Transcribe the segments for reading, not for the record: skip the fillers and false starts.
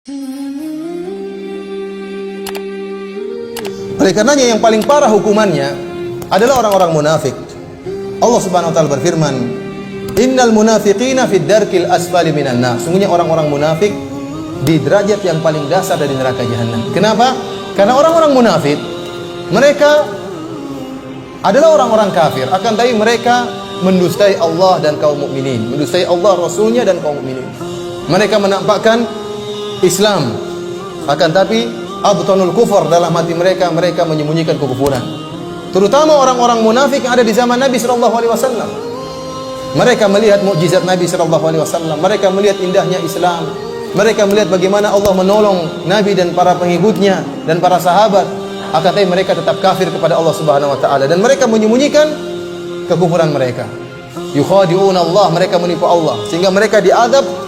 Oleh karenanya yang paling parah hukumannya adalah orang-orang munafik. Allah Subhanahu wa taala berfirman, "Innal munafiqina fid darkil asfali minan nar." Sungguhnya orang-orang munafik di derajat yang paling dasar dari neraka jahanam. Kenapa? Karena orang-orang munafik mereka adalah orang-orang kafir, akan tapi mereka mendustai Allah dan kaum mukminin, mendustai Allah, Rasulnya dan kaum mukminin. Mereka menampakkan Islam, akan tapi abtanul kufur, dalam hati mereka menyembunyikan kekufuran. Terutama orang-orang munafik yang ada di zaman Nabi sallallahu alaihi wasallam. Mereka melihat mukjizat Nabi sallallahu alaihi wasallam, mereka melihat indahnya Islam, mereka melihat bagaimana Allah menolong Nabi dan para pengikutnya dan para sahabat. Akan tetapi mereka tetap kafir kepada Allah Subhanahu wa taala dan mereka menyembunyikan kekufuran mereka. Yukhadi'una Allah, mereka menipu Allah sehingga mereka diadab.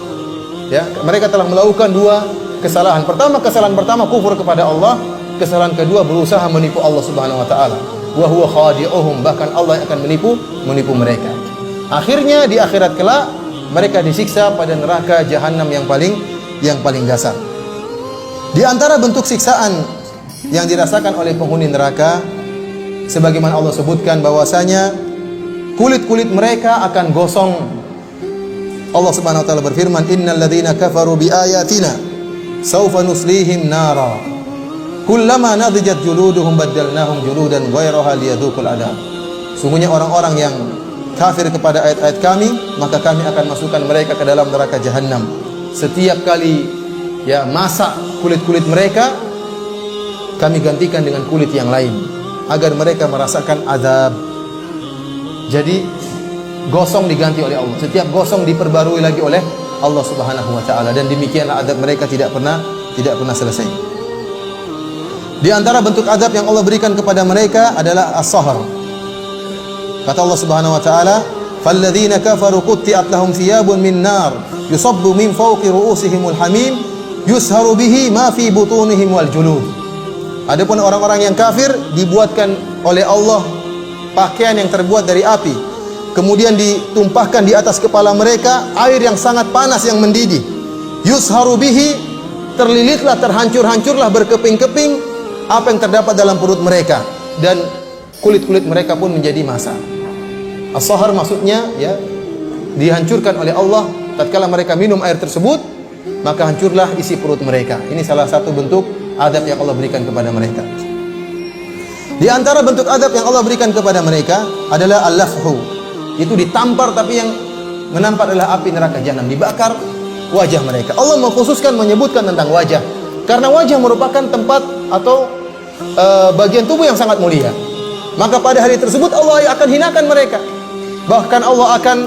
Ya, mereka telah melakukan dua kesalahan. Kesalahan pertama kufur kepada Allah, kesalahan kedua berusaha menipu Allah Subhanahu wa taala. Wa huwa khadi'uhum, bahkan Allah akan menipu mereka. Akhirnya di akhirat kelak mereka disiksa pada neraka jahanam yang paling dasar. Di antara bentuk siksaan yang dirasakan oleh penghuni neraka, sebagaimana Allah sebutkan bahwasanya kulit-kulit mereka akan gosong. Allah Subhanahu wa taala berfirman, "Innal ladzina kafaru biayatina saufa nuslihim nara. Kullama nadijat juluduhum baddalnahum juludan ghairaha liyadhuqul adab." Sungguhnya orang-orang yang kafir kepada ayat-ayat kami, maka kami akan masukkan mereka ke dalam neraka jahanam. Setiap kali masak kulit-kulit mereka, kami gantikan dengan kulit yang lain agar mereka merasakan azab. Jadi gosong diganti oleh Allah. Setiap gosong diperbarui lagi oleh Allah Subhanahu wa taala, dan demikianlah azab mereka tidak pernah selesai. Di antara bentuk azab yang Allah berikan kepada mereka adalah as-sahr. Kata Allah Subhanahu wa taala, "Falladzina kafaru qutti'at lahum thiyabun min nar yusabbu min fawqi ru'usihimul hamim yusharu bihi ma fi butunihim wal julud." Adapun orang-orang yang kafir dibuatkan oleh Allah pakaian yang terbuat dari api, kemudian ditumpahkan di atas kepala mereka air yang sangat panas yang mendidih. Yusharu bihi, terlilitlah, terhancur-hancurlah, berkeping-keping apa yang terdapat dalam perut mereka, dan kulit-kulit mereka pun menjadi massa. As-sahar maksudnya dihancurkan oleh Allah tatkala mereka minum air tersebut, maka hancurlah isi perut mereka. Ini salah satu bentuk adab yang Allah berikan kepada mereka. Di antara bentuk adab yang Allah berikan kepada mereka adalah al-lafhu. Itu ditampar, tapi yang menampar adalah api neraka jahanam, dibakar wajah mereka. Allah mengkhususkan menyebutkan tentang wajah karena wajah merupakan tempat atau bagian tubuh yang sangat mulia. Maka pada hari tersebut Allah akan hinakan mereka. Bahkan Allah akan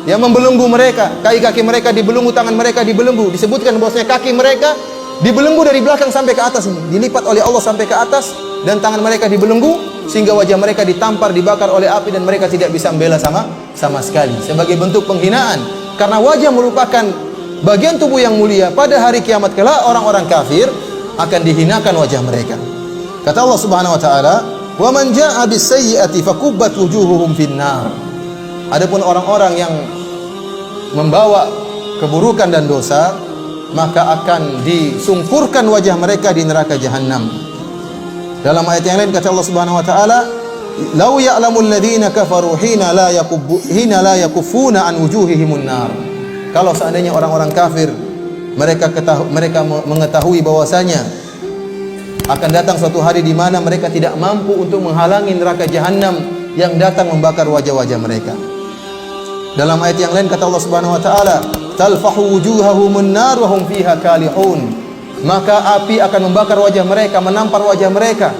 membelenggu mereka. Kaki-kaki mereka dibelenggu, tangan mereka dibelenggu. Disebutkan bahwasanya kaki mereka dibelenggu dari belakang sampai ke atas ini, dilipat oleh Allah sampai ke atas, dan tangan mereka dibelenggu sehingga wajah mereka ditampar, dibakar oleh api, dan mereka tidak bisa membela sama sekali sebagai bentuk penghinaan. Karena wajah merupakan bagian tubuh yang mulia. Pada hari kiamat kelak orang-orang kafir akan dihinakan wajah mereka. Kata Allah Subhanahu wa taala, "Wa man jaa'a bis-sayyi'ati fakubbat wujuhuhum fin-nar." Adapun orang-orang yang membawa keburukan dan dosa, maka akan disungkurkan wajah mereka di neraka jahanam. Dalam ayat yang lain kata Allah Subhanahu wa taala, "Lau ya'lamul ladzina kafaru hina la yakuffuna an wujuhihimun nar." Kalau seandainya orang-orang kafir mereka mengetahui bahwasanya akan datang suatu hari di mana mereka tidak mampu untuk menghalangi neraka jahanam yang datang membakar wajah-wajah mereka. Dalam ayat yang lain kata Allah Subhanahu wa taala, "Talfahu wujuhahumun nar wa hum fiha kalihun." Maka api akan membakar wajah mereka, menampar wajah mereka.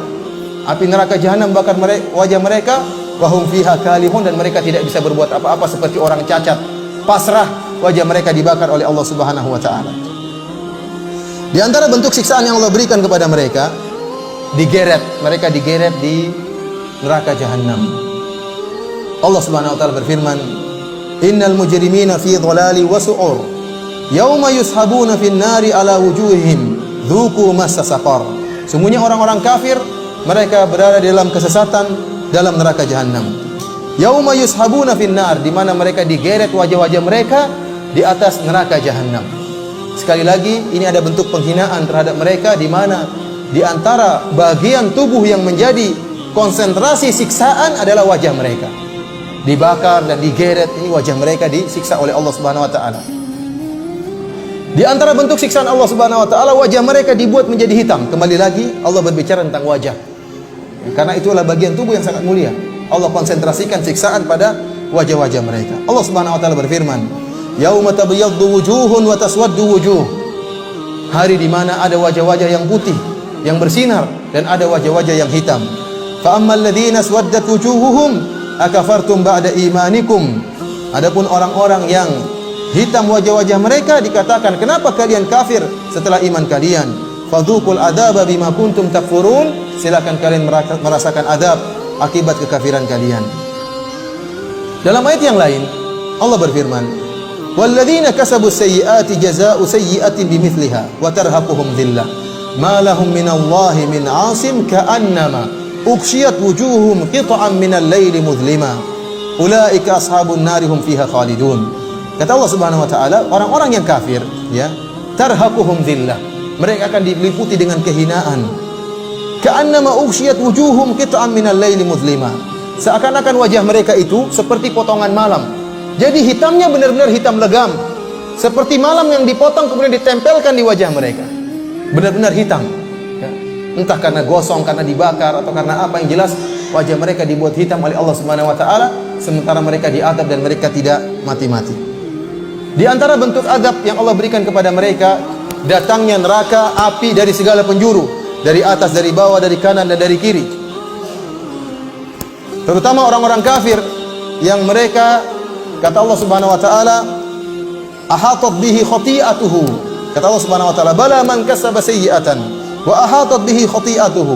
Api neraka jahanam membakar wajah mereka, wa hum fiha kalihun, dan mereka tidak bisa berbuat apa-apa, seperti orang cacat, pasrah, wajah mereka dibakar oleh Allah Subhanahu wa taala. Di antara bentuk siksaan yang Allah berikan kepada mereka, mereka digeret di neraka jahanam. Allah Subhanahu wa taala berfirman, "Innal mujrimina fi dhalali wa su'ur yauma yushabuna fin nari ala wujuhihim dzuqu massa saqar." Sungguhnya orang-orang kafir mereka berada dalam kesesatan dalam neraka jahanam. Yauma yushabuna fin nar, di mana mereka digeret wajah-wajah mereka di atas neraka jahanam. Sekali lagi, ini ada bentuk penghinaan terhadap mereka, di mana di antara bagian tubuh yang menjadi konsentrasi siksaan adalah wajah mereka. Dibakar dan digeret, ini wajah mereka disiksa oleh Allah Subhanahu wa taala. Di antara bentuk siksaan Allah Subhanahu wa taala, wajah mereka dibuat menjadi hitam. Kembali lagi Allah berbicara tentang wajah. Karena itulah bagian tubuh yang sangat mulia. Allah konsentrasikan siksaan pada wajah-wajah mereka. Allah Subhanahu wa taala berfirman, "Yauma tabyaddu wujuhun wa taswaddu wujuh." Hari di mana ada wajah-wajah yang putih, yang bersinar, dan ada wajah-wajah yang hitam. Fa ammal ladzina aswaddat wujuhuhum akafartum ba'da imanikum. Adapun orang-orang yang hitam wajah-wajah mereka, dikatakan, kenapa kalian kafir setelah iman kalian? Fadzuqul adzaba bima kuntum takfurun. Silakan kalian merasakan adab akibat kekafiran kalian. Dalam ayat yang lain Allah berfirman, "Walladzina kasabus sayyi'ati jazaa'u sayyi'atin bimithliha wa tarhaquhum dhillah ma lahum minallahi min 'asim ka'annama ughshiyat wujuhum qit'an minal laili mudhlima ulaika ashabun nari hum fiha khalidun." Kata Allah Subhanahu wa taala, orang-orang yang kafir, ya, tarhaquhum dhillah, mereka akan diliputi dengan kehinaan. Ka'annama ughshiyat wujuhum qit'an minal laili mudhlima, seakan-akan wajah mereka itu seperti potongan malam. Jadi hitamnya benar-benar hitam legam, seperti malam yang dipotong kemudian ditempelkan di wajah mereka. Benar-benar hitam, ya. Entah karena gosong, karena dibakar, atau karena apa, yang jelas wajah mereka dibuat hitam oleh Allah Subhanahu wa taala, sementara mereka diadab dan mereka tidak mati-mati. Di antara bentuk adab yang Allah berikan kepada mereka, datangnya neraka api dari segala penjuru, dari atas, dari bawah, dari kanan, dan dari kiri. Terutama orang-orang kafir yang mereka, kata Allah Subhanahu wa taala, ahatat bihi khati'atuhu. Kata Allah Subhanahu wa taala, bala man kasaba sayyi'atan wa ahatat bihi khati'atuhu.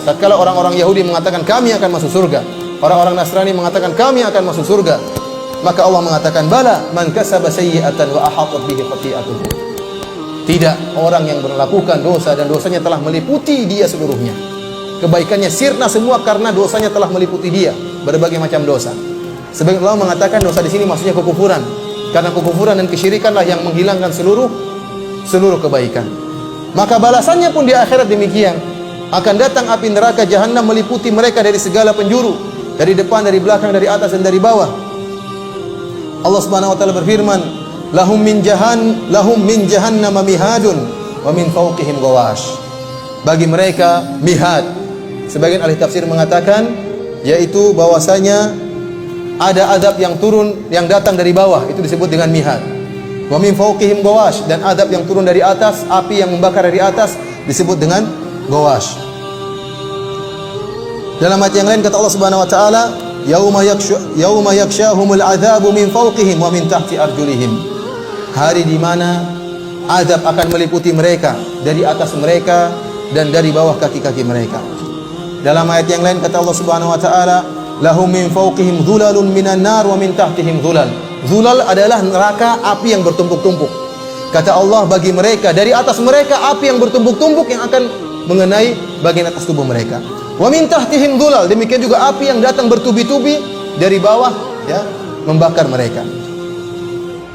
Tatkala orang-orang Yahudi mengatakan kami akan masuk surga, orang-orang Nasrani mengatakan kami akan masuk surga, maka Allah mengatakan bala man kasaba sayyi'atan wa ahatat bihi khati'atuhu. Tidak, orang yang melakukan dosa dan dosanya telah meliputi dia seluruhnya. Kebaikannya sirna semua karena dosanya telah meliputi dia, berbagai macam dosa. Sebagian ulama mengatakan dosa di sini maksudnya kekufuran, karena kekufuran dan kesyirikanlah yang menghilangkan seluruh kebaikan. Maka balasannya pun di akhirat demikian. Akan datang api neraka jahanam meliputi mereka dari segala penjuru, dari depan, dari belakang, dari atas, dan dari bawah. Allah Subhanahu wa taala berfirman, lahum min jahannam mihadun wa min fawqihim ghawash. Bagi mereka mihad. Sebagian ahli tafsir mengatakan yaitu bahwasanya ada adab yang turun, yang datang dari bawah, itu disebut dengan mihad. Wa min fawqihim ghawash, dan adab yang turun dari atas, api yang membakar dari atas, disebut dengan ghawash. Dalam ayat yang lain kata Allah Subhanahu wa taala, yauma yakshahumul adzabu min fawqihim wa min tahti arjulihim. Hari di mana azab akan meliputi mereka dari atas mereka dan dari bawah kaki-kaki mereka. Dalam ayat yang lain kata Allah Subhanahu wa taala, lahum min fawqihim dhulalun minan nar wa min tahtihim dhulal. Dhulal adalah neraka, api yang bertumpuk-tumpuk. Kata Allah, bagi mereka dari atas mereka api yang bertumpuk-tumpuk yang akan mengenai bagian atas tubuh mereka. Wa min tahtihim dhulal, demikian juga api yang datang bertubi-tubi dari bawah, ya, membakar mereka.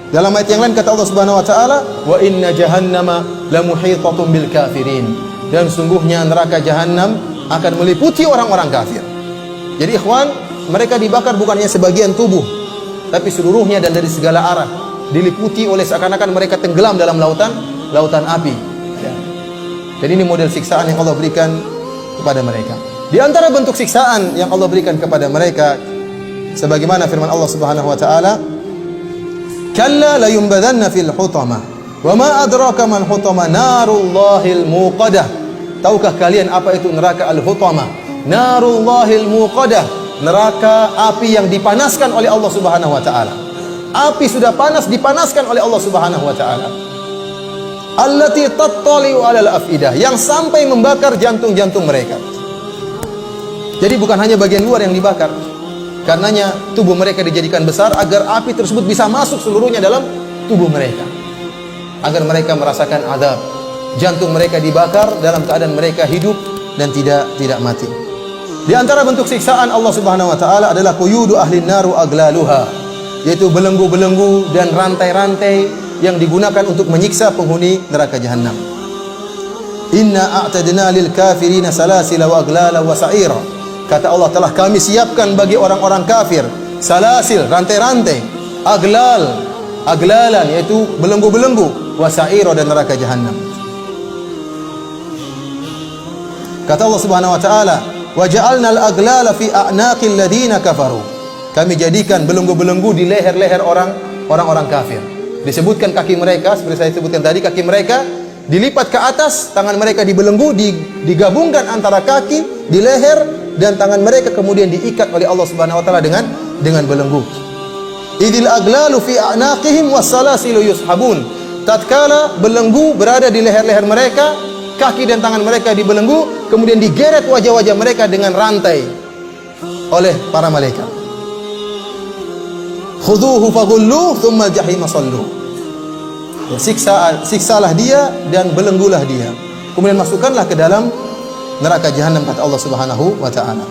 Dalam ayat yang lain kata Allah Subhanahu wa taala, wa inna jahannama lamuhitatun bil kafirin, dan sungguhnya neraka jahanam akan meliputi orang-orang kafir. Jadi ikhwan, mereka dibakar bukan hanya sebagian tubuh, tapi seluruhnya dan dari segala arah, diliputi oleh seakan-akan mereka tenggelam dalam lautan api, ya. Jadi ini model siksaan yang Allah berikan kepada mereka. Di antara bentuk siksaan yang Allah berikan kepada mereka, sebagaimana firman Allah Subhanahu wa taala, kalla la yumbadanna fil hutamah wa ma adraka man hutamah narullahil muqadah. Tahukah kalian apa itu neraka al-hutamah? Narullahil muqadah, neraka api yang dipanaskan oleh Allah Subhanahu wa taala. Api sudah panas dipanaskan oleh Allah Subhanahu wa taala. Allati tattali'u 'alal afidah, yang sampai membakar jantung-jantung mereka. Jadi bukan hanya bagian luar yang dibakar. Karenanya tubuh mereka dijadikan besar agar api tersebut bisa masuk seluruhnya dalam tubuh mereka, agar mereka merasakan azab. Jantung mereka dibakar dalam keadaan mereka hidup dan tidak mati. Di antara bentuk siksaan Allah Subhanahu wa taala adalah quyudu ahlin naru aglaluha, yaitu belenggu-belenggu dan rantai-rantai yang digunakan untuk menyiksa penghuni neraka jahanam. Inna a'tadna lil kafirina salasila wa aglala wa sa'ira. Kata Allah, telah kami siapkan bagi orang-orang kafir salasil, rantai-rantai, aglalan yaitu belenggu-belenggu, wa sa'ira dan neraka jahanam. Kata Allah Subhanahu wa taala, wa ja'alna al-aglala fi a'naqil ladina kafaru. Kami jadikan belenggu-belenggu di leher-leher orang-orang kafir. Disebutkan kaki mereka, seperti saya sebutkan tadi, kaki mereka dilipat ke atas, tangan mereka dibelenggu, digabungkan antara kaki di leher dan tangan mereka kemudian diikat oleh Allah Subhanahu wa taala dengan belenggu. Idil aglalu fi a'naqihim wassalasilu yushabun. Tatkala belenggu berada di leher-leher mereka, kaki dan tangan mereka dibelenggu, kemudian digeret wajah-wajah mereka dengan rantai oleh para malaikat. Khudhuhu faghulluh thumma al-jahima salluh. Siksalah dia dan belenggulah dia. Kemudian masukkanlah ke dalam neraka jahanam, kata Allah Subhanahu wa taala.